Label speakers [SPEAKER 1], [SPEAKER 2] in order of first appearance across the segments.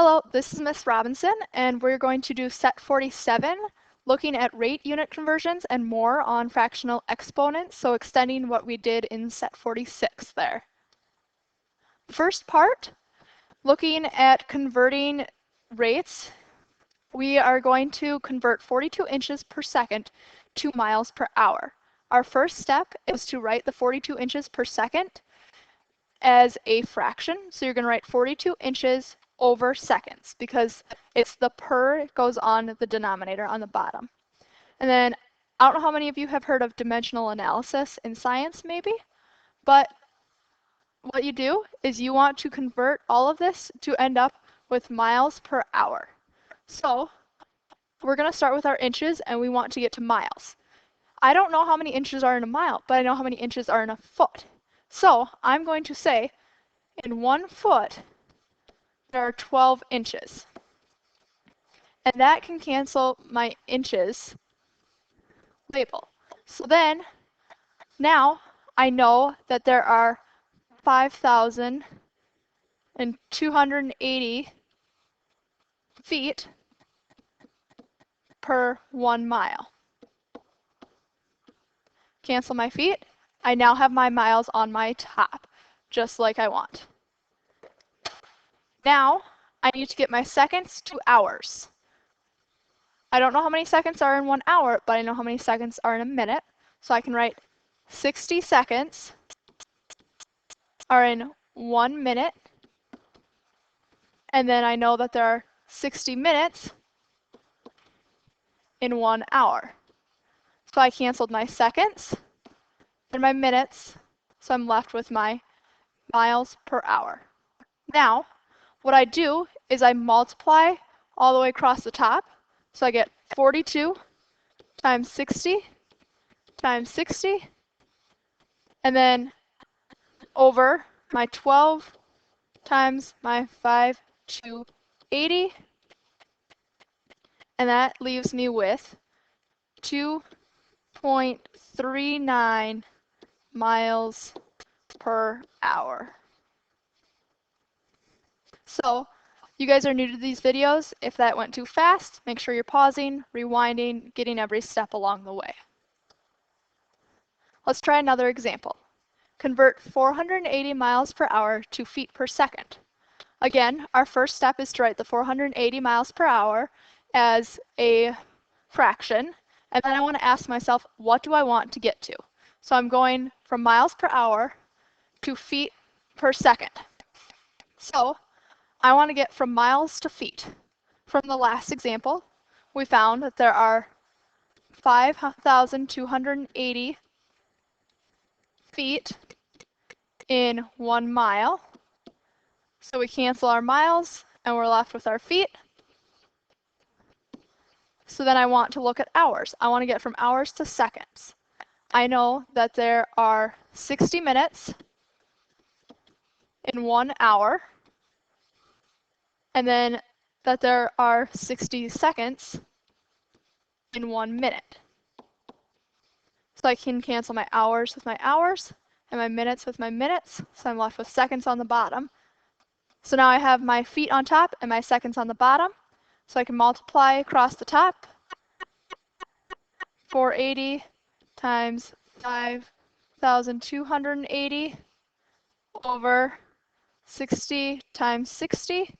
[SPEAKER 1] Hello, this is Miss Robinson, and we're going to do set 47, looking at rate unit conversions and more on fractional exponents, so extending what we did in set 46 there. First part, looking at converting rates, we are going to convert 42 inches per second to miles per hour. Our first step is to write the 42 inches per second as a fraction. So you're going to write 42 inches over seconds because it's the per goes on the denominator on the bottom. And then I don't know how many of you have heard of dimensional analysis in science maybe, but what you do is you want to convert all of this to end up with miles per hour. So we're going to start with our inches and we want to get to miles. I don't know how many inches are in a mile, but I know how many inches are in a foot. So I'm going to say in 1 foot, there are 12 inches. And that can cancel my inches label. So then, now I know that there are 5,280 feet per 1 mile. Cancel my feet. I now have my miles on my top, just like I want. Now, I need to get my seconds to hours. I don't know how many seconds are in 1 hour, but I know how many seconds are in a minute. So I can write 60 seconds are in 1 minute. And then I know that there are 60 minutes in 1 hour. So I canceled my seconds and my minutes, so I'm left with my miles per hour. Now, what I do is I multiply all the way across the top. So I get 42 times 60 times 60, and then over my 12 times my 5,280, and that leaves me with 2.39 miles per hour. So you guys are new to these videos. If that went too fast, make sure you're pausing, rewinding, getting every step along the way. Let's try another example. Convert 480 miles per hour to feet per second. Again, our first step is to write the 480 miles per hour as a fraction, and then I want to ask myself, what do I want to get to? So I'm going from miles per hour to feet per second. So I want to get from miles to feet. From the last example, we found that there are 5,280 feet in 1 mile. So we cancel our miles and we're left with our feet. So then I want to look at hours. I want to get from hours to seconds. I know that there are 60 minutes in 1 hour, and then that there are 60 seconds in 1 minute. So I can cancel my hours with my hours and my minutes with my minutes, so I'm left with seconds on the bottom. So now I have my feet on top and my seconds on the bottom, so I can multiply across the top. 480 times 5,280 over 60 times 60.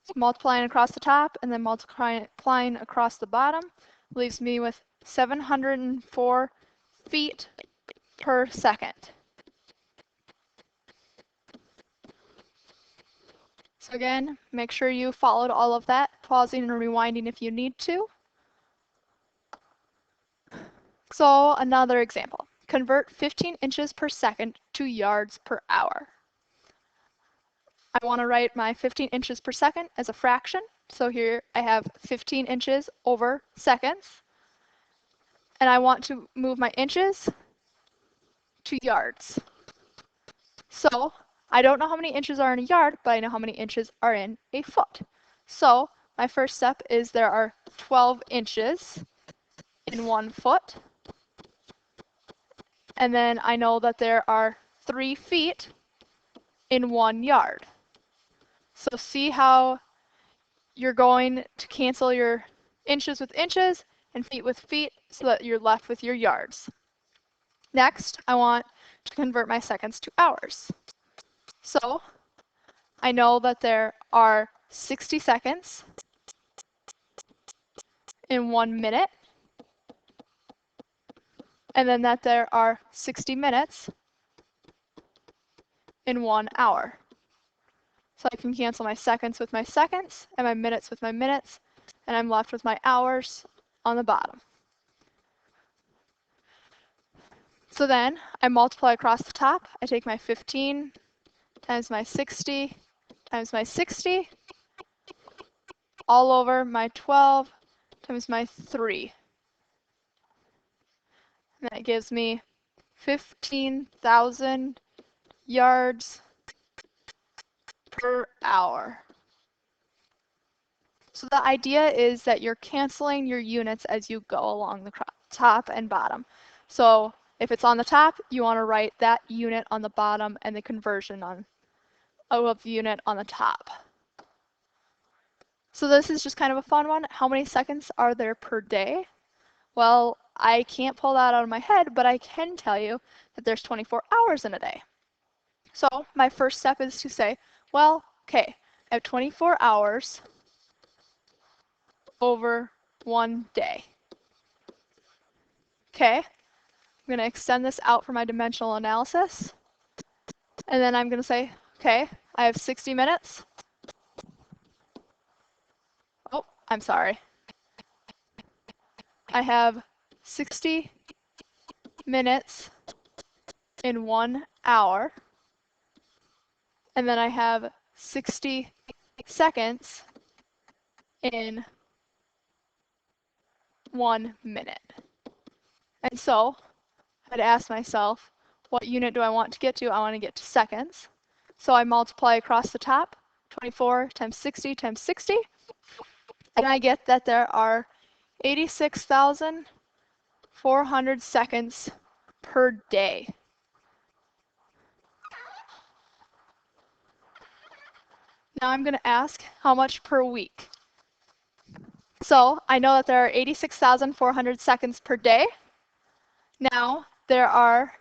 [SPEAKER 1] So multiplying across the top and then multiplying across the bottom leaves me with 704 feet per second. So again, make sure you followed all of that, pausing and rewinding if you need to. So another example, convert 15 inches per second to yards per hour. I want to write my 15 inches per second as a fraction. So here I have 15 inches over seconds. And I want to move my inches to yards. So I don't know how many inches are in a yard, but I know how many inches are in a foot. So my first step is there are 12 inches in 1 foot. And then I know that there are 3 feet in 1 yard. So see how you're going to cancel your inches with inches and feet with feet so that you're left with your yards. Next, I want to convert my seconds to hours. So I know that there are 60 seconds in 1 minute, and then that there are 60 minutes in 1 hour. So I can cancel my seconds with my seconds and my minutes with my minutes, and I'm left with my hours on the bottom. So then I multiply across the top. I take my 15 times my 60 times my 60 all over my 12 times my 3. And that gives me 15,000 yards per hour. So the idea is that you're canceling your units as you go along the top and bottom. So if it's on the top, you want to write that unit on the bottom and the conversion of the unit on the top. So this is just kind of a fun one. How many seconds are there per day? Well, I can't pull that out of my head, but I can tell you that there's 24 hours in a day. So my first step is to say, well, okay, I have 24 hours over 1 day. Okay, I'm going to extend this out for my dimensional analysis. And then I'm going to say, okay, I have 60 minutes. Oh, I'm sorry. I have 60 minutes in 1 hour. And then I have 60 seconds in 1 minute. And so I'd ask myself, what unit do I want to get to? I want to get to seconds. So I multiply across the top, 24 times 60 times 60, and I get that there are 86,400 seconds per day. Now I'm going to ask how much per week. So I know that there are 86,400 seconds per day. Now there are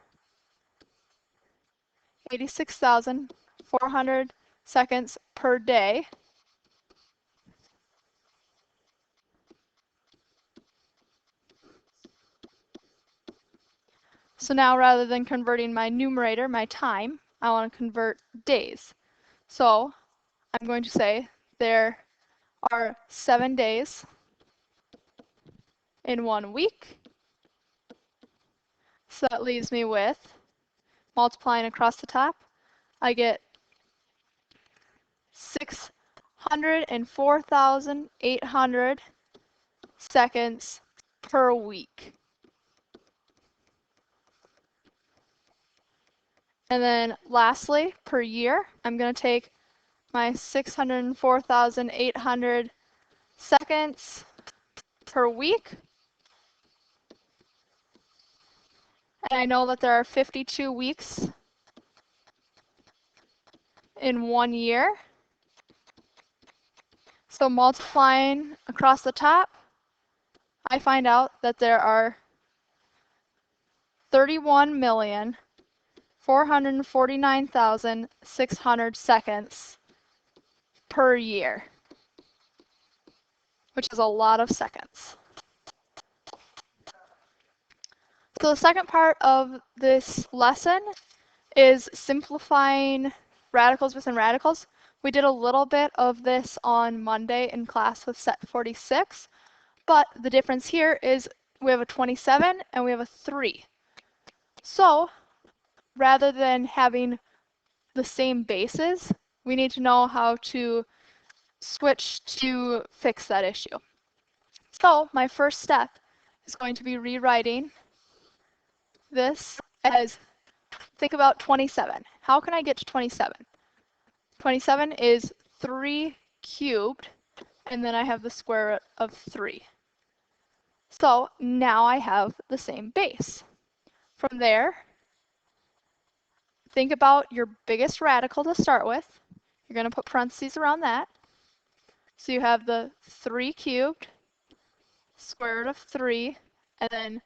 [SPEAKER 1] 86,400 seconds per day. So now rather than converting my numerator, my time, I want to convert days. So I'm going to say there are 7 days in 1 week. So that leaves me with, multiplying across the top, I get 604,800 seconds per week. And then lastly, per year, I'm going to take my 604,800 seconds per week. And I know that there are 52 weeks in 1 year. So multiplying across the top, I find out that there are 31,449,600 seconds per year, which is a lot of seconds. So the second part of this lesson is simplifying radicals within radicals. We did a little bit of this on Monday in class with set 46, but the difference here is we have a 27 and we have a 3. So rather than having the same bases, we need to know how to switch to fix that issue. So my first step is going to be rewriting this as, think about 27. How can I get to 27? 27 is 3 cubed, and then I have the square root of 3. So now I have the same base. From there, think about your biggest radical to start with. You're going to put parentheses around that. So you have the 3 cubed, square root of 3, and then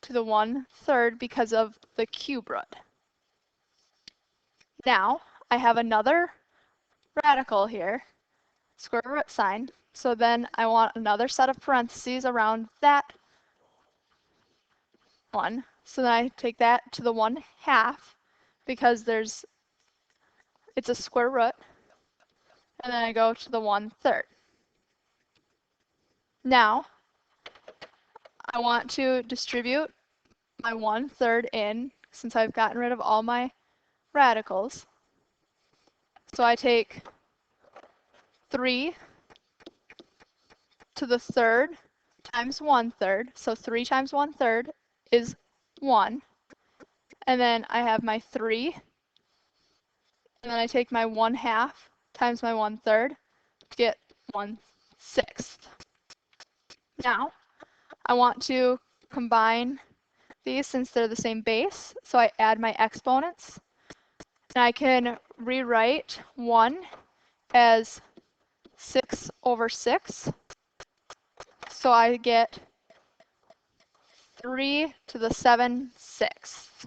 [SPEAKER 1] to the 1/3 because of the cube root. Now I have another radical here, square root sign. So then I want another set of parentheses around that one. So then I take that to the 1/2 because it's a square root. And then I go to the 1/3. Now I want to distribute my 1/3 in since I've gotten rid of all my radicals. So I take 3 to the 3rd times 1/3. So 3 times 1/3 is 1. And then I have my 3. And then I take my 1/2 times my 1/3 to get 1/6. Now I want to combine these since they're the same base. So I add my exponents. And I can rewrite 1 as 6/6. So I get 3 to the 7/6.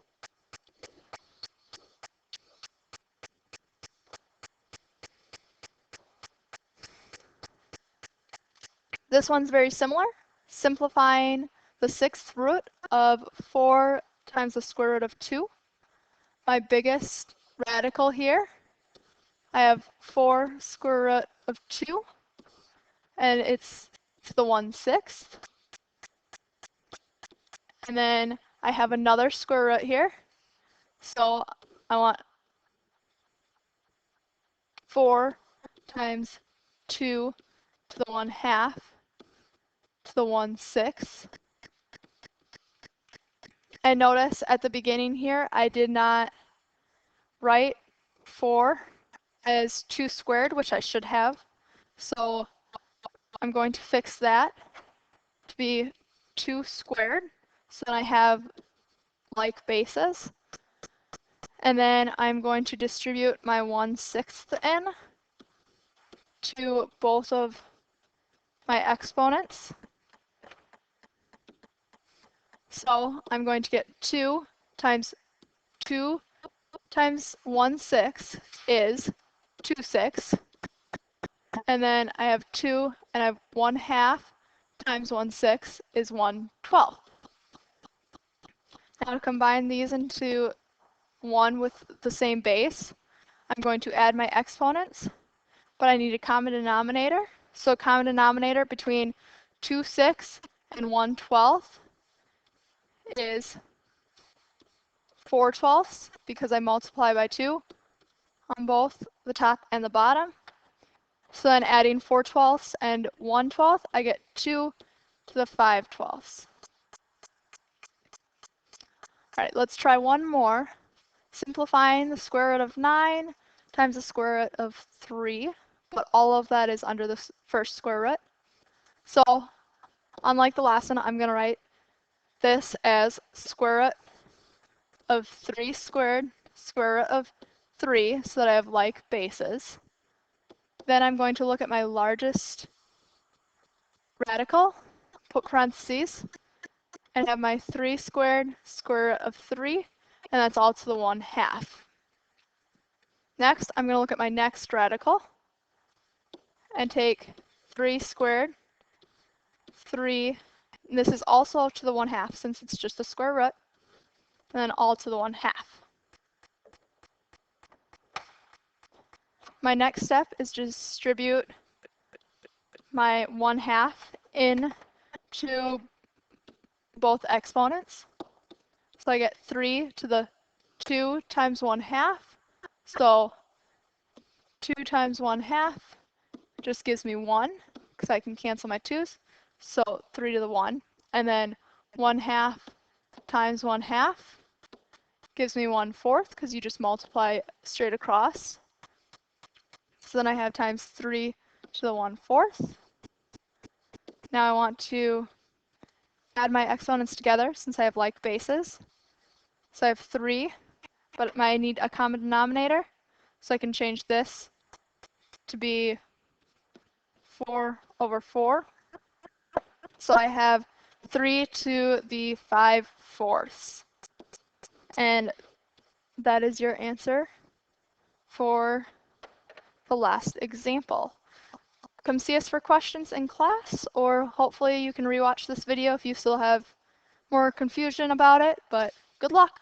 [SPEAKER 1] This one's very similar. Simplifying the 6th root of 4 times the square root of 2. My biggest radical here, I have 4 square root of 2, and it's to the 1/6. And then I have another square root here. So I want 4 times 2 to the 1/2 to the 1/6. And notice at the beginning here, I did not write 4 as 2 squared, which I should have. So I'm going to fix that to be 2 squared. So then I have like bases. And then I'm going to distribute my 1/6 in to both of my exponents. So I'm going to get 2 times 2 times 1/6 is 2/6. And then I have 2 and I have 1/2 times 1/6 is 1/12. Now to combine these into one with the same base, I'm going to add my exponents, but I need a common denominator. So common denominator between 2/6 and 1/12 is 4/12 because I multiply by 2 on both the top and the bottom. So then adding 4/12 and 1/12, I get 2 to the 5/12. All right, let's try one more. Simplifying the square root of 9 times the square root of 3, but all of that is under the first square root. So unlike the last one, I'm going to write this as square root of 3 squared, square root of 3, so that I have like bases. Then I'm going to look at my largest radical, put parentheses, and have my 3 squared, square root of 3, and that's all to the 1/2. Next, I'm going to look at my next radical and take 3 squared, 3, and this is also to the 1/2 since it's just a square root, and then all to the 1/2. My next step is to distribute my 1/2 into both exponents. So I get 3 to the 2 times 1/2. So 2 times 1/2 just gives me 1 because I can cancel my 2's. So 3 to the 1. And then 1/2 times 1/2 gives me 1/4 because you just multiply straight across. So then I have times 3 to the 1/4. Now I want to add my exponents together since I have like bases. So I have 3, but I need a common denominator. So I can change this to be 4 over 4. So I have 3 to the 5/4. And that is your answer for the last example. Come see us for questions in class, or hopefully you can rewatch this video if you still have more confusion about it, but good luck!